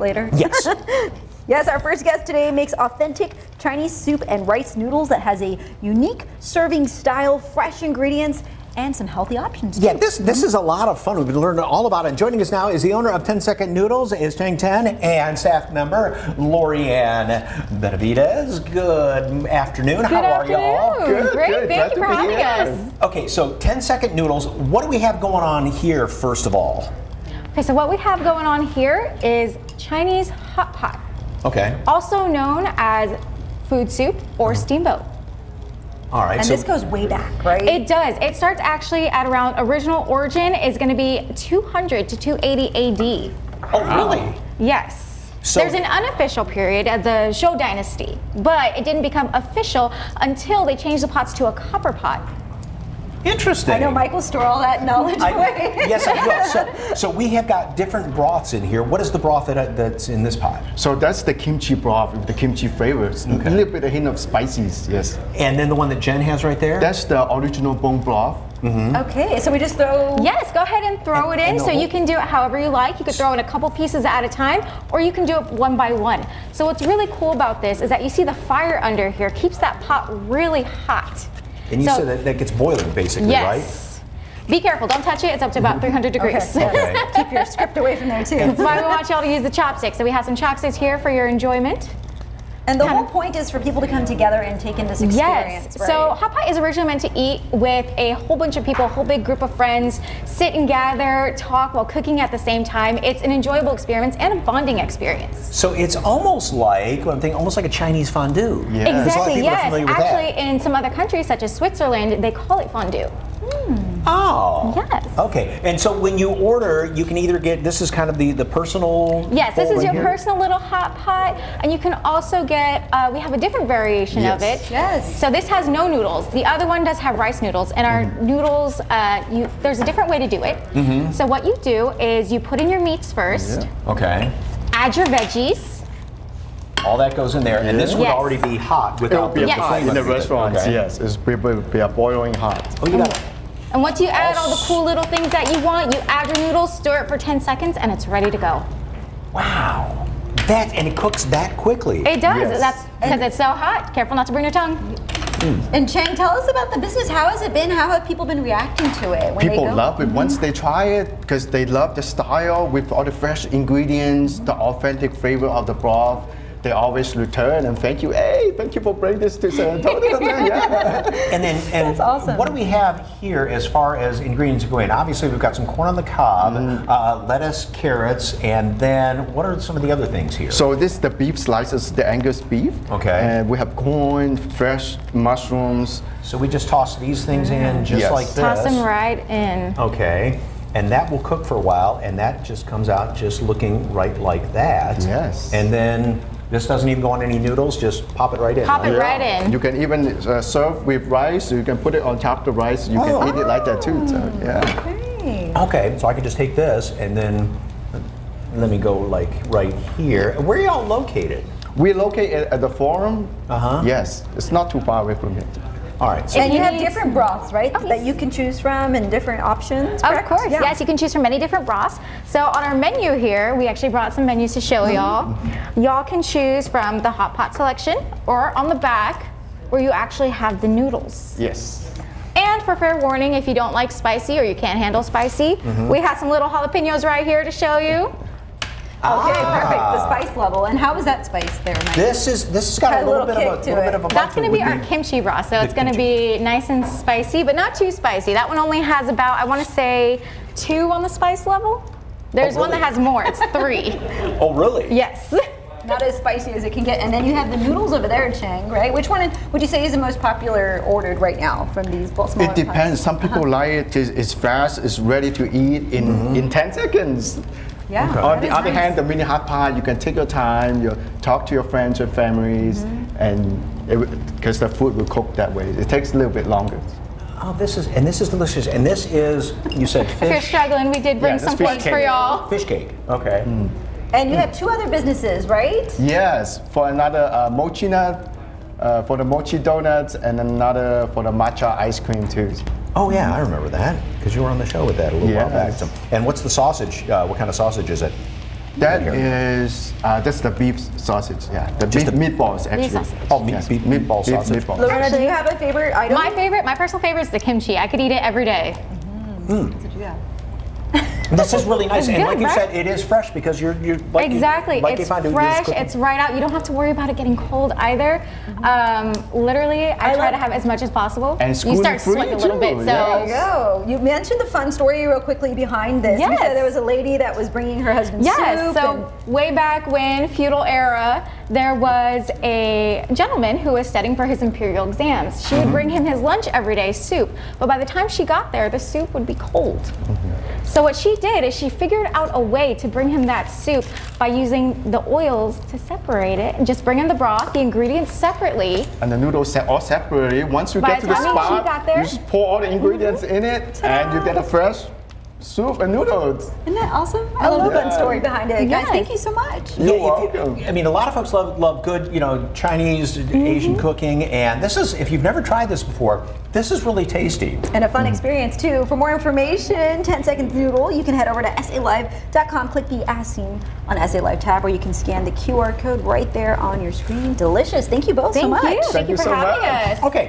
later? Yes. Yes, our first guest today makes authentic Chinese soup and rice noodles that has a unique serving style, fresh ingredients, and some healthy options too. Yeah, this is a lot of fun. We've been learning all about it. And joining us now is the owner of 10 Second Noodles, is Chang Ten, and staff member Lorianne Benavides. Good afternoon. How are y'all? Good, Great, good. thank you for having us. Okay, so 10 Second Noodles, what do we have going on here first of all? Okay, so what we have going on here is Chinese hot pot, Okay. also known as food soup or steamboat. All right. And so this goes way back, right? It does. It starts actually at around original origin is going to be 200 to 280 AD. Oh, really? Yes. So- There's an unofficial period of the Zhou dynasty, but it didn't become official until they changed the pots to a copper pot. Interesting. I know Michael store all that knowledge away. Yes, I will. So we have got different broths in here. What is the broth that's in this pot? So that's the kimchi broth with the kimchi flavors. Okay. A little bit of hint of spices, yes. And then the one that Jen has right there? That's the original bone broth. Okay, so we just throw. Yes, go ahead and throw it in. and the So whole- you can do it however you like. You could throw in a couple pieces at a time, or you can do it one by one. So what's really cool about this is that you see the fire under here keeps that pot really hot. And you So- said that gets boiling basically, Yes. right? Be careful, don't touch it. It's up to about 300 degrees. Okay. Okay. Keep your script away from there too. That's why we want y'all to use the chopsticks. So we have some chopsticks here for your enjoyment. And the whole point is for people to come together and take in this experience, Yes. right? So hot pot is originally meant to eat with a whole bunch of people, a whole big group of friends, sit and gather, talk while cooking at the same time. It's an enjoyable experience and a bonding experience. So it's almost like, what I'm thinking, almost like a Chinese fondue. Yeah. There's a lot of Exactly, people are yes. familiar with Actually, that. in some other countries, such as Switzerland, they call it fondue. Oh. Yes. Okay. And so when you order, you can either get, this is kind of the personal. Yes, this bowl is right your here? personal little hot pot, and you can also get, we have a different variation of Yes. it. Yes. So this has no noodles. The other one does have rice noodles, and our noodles, there's a different way to do it. So what you do is you put in your meats first, Okay. add your veggies, All that goes in there, and this would Yes. already be hot It will without be the Yes. hot flame in the underneath it. restaurants, Okay. yes. It will be a boiling hot. Oh, you got and once you add all the cool little things that you want, you add your noodles, stir it for 10 seconds, and it's ready to go. Wow. That, and it cooks that quickly. It does. Yes. That's because it's so hot. Careful not to burn your tongue. And Chang, tell us about the business. How has it been? How have people been reacting to it? When People they go? love it once they try it because they love the style with all the fresh ingredients, the authentic flavor of the broth. They always return and thank you. Hey, thank you for bringing this to San Antonio. Yeah. And then, and That's awesome. what do we have here as far as ingredients go in? Obviously, we've got some corn on the cob, lettuce, carrots, and then what are some of the other things here? So this is the beef slices, the Angus beef. Okay. And we have corn, fresh mushrooms. So we just toss these things in just Yes. like this. Toss them right in. Okay. And that will cook for a while, and that just comes out just looking right like that. Yes. And then this doesn't even go on any noodles, just pop it right in. Pop it right? right in. You can even serve with rice. You can put it on top of the rice. You can eat it like that too. So, yeah. Okay. Okay, so I can just take this and then let me go like right here. Where are y'all located? We're located at the Forum. Uh-huh. Yes, it's not too far away from here. All right. So And you have need- different broths, right? Oh, That yes. you can choose from and different options. Of correct? course, Yeah. yes, you can choose from many different broths. So on our menu here, we actually brought some menus to show y'all. Y'all can choose from the hot pot selection, or on the back, where you actually have the noodles. Yes. And for fair warning, if you don't like spicy or you can't handle spicy, we have some little jalapenos right here to show you. Okay, perfect. The spice level. And how is that spice there, Mike? this has got Got a little bit of a kick to little it. bit of a That's going to be our kimchi broth, so it's going to be nice and spicy, but not too spicy. That one only has about, I want to say, 2 on the spice level. There's one that really? has more. It's 3. Oh, really? Yes. Not as spicy as it can get. And then you have the noodles over there, Chang, right? Which one would you say is the most popular ordered right now from these smaller It depends. pots? Some people like it. It's fast. It's ready to eat in 10 seconds. Yeah. Okay. On that the is other nice. hand, the mini hot pot, you can take your time. You talk to your friends and families, and because the food will cook that way, it takes a little bit longer. Oh, this is delicious. And this is, you said If you're fish, struggling, we did bring Yeah, some this fish plates for cake. y'all. fish cake. Okay. And you have 2 other businesses, right? Yes, for another mochi nut, for the mochi donuts, and another for the matcha ice cream too. Oh yeah, I remember that because you were on the show with that a little while back. Yes. So, and what's the sausage? What kind of sausage is it? That is, that's the beef sausage. Yeah, the beef meatballs actually. sausage. Oh, Yes, meatball sausage. meatballs. Lorena, do Actually, you have a favorite item? My personal favorite is the kimchi. I could eat it every day. This is really nice, It's and good, like you right? said, it is fresh because you're like Exactly. You, like it's you find it is fresh. cooking. It's right out. You don't have to worry about it getting cold either. Literally, I try to have as much as possible. And you start gluten-free sweating a little bit. too, So yes. Go. You mentioned the fun story real quickly behind this. You Yes. said there was a lady that was bringing her husband yes. soup. So way back when, feudal era, there was a gentleman who was studying for his imperial exams. She would bring him his lunch every day, soup. But by the time she got there, the soup would be cold. So what she did is she figured out a way to bring him that soup by using the oils to separate it and just bring him the broth, the ingredients separately. And the noodles all separately. Once you By get to the the time she spot, got there- you just pour all the ingredients in it, and you get a fresh soup and noodles. Isn't that awesome? I love the fun Yeah. story behind it. Guys, Yes. thank you so much. You're Yeah, welcome. I mean, a lot of folks love good, Chinese, Asian cooking, and this is, if you've never tried this before, this is really tasty. And a fun experience too. For more information, 10 Seconds Noodle, you can head over to salive.com, click the As Seen on SA Live tab, or you can scan the QR code right there on your screen. Delicious. Thank you both so Thank much. you. Thank you you for so having much. us. Okay,